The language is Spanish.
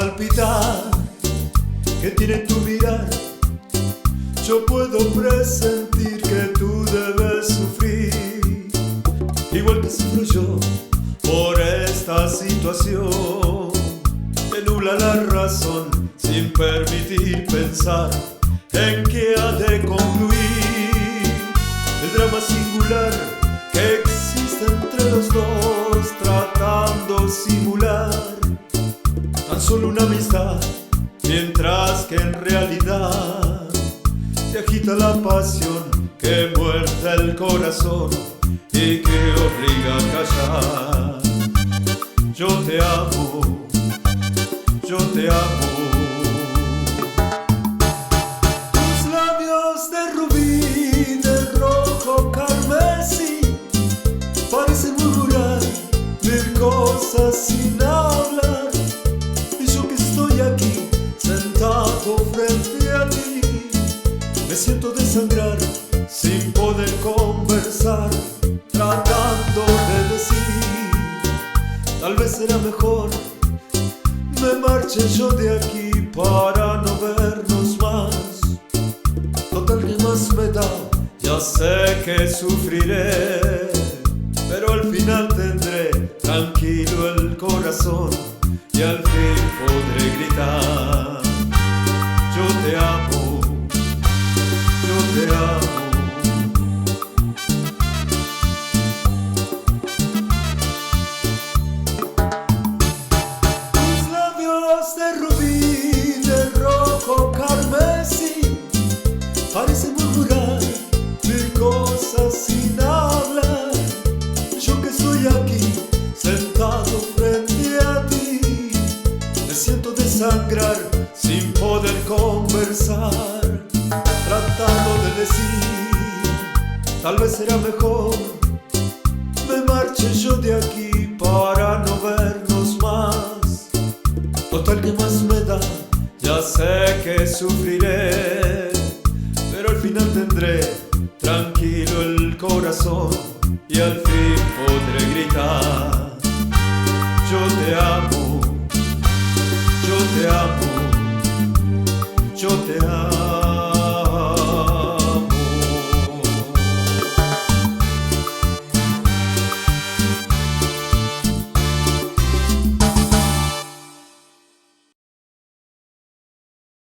palpitar que tiene tu mirar. Yo puedo presentir que tú debes sufrir, igual que sufro yo por esta situación que nubla la razón sin permitir pensar en qué ha de concluir el drama singular que existe entre los dos, tratando simular tan solo una amistad, mientras que en realidad se agita la pasión que muerde el corazón y que obliga a callar. Yo te amo, yo te amo. Tus labios de rubí, de rojo carmesí, parecen murmurar mil cosas sin hablar. Y yo que estoy aquí, sentado frente a ti, me siento desangrar sin poder conversar, tratando de decir, tal vez será mejor me marche yo de aquí para no vernos más. Total, que más me da, ya sé que sufriré, pero al final tendré tranquilo el corazón y al fin podré gritar: yo te amo, yo te amo. Tus labios de rubí, de rojo carmesí, parecen murmurar mil cosas sin hablar. Yo que estoy aquí, sentado frente a ti, me siento desangrar sin poder conversar, tratando de decir, tal vez será mejor me marche yo de aquí para no vernos más. Total, que más me da, ya sé que sufriré, pero al final tendré tranquilo el corazón y al fin podré gritar: yo te amo.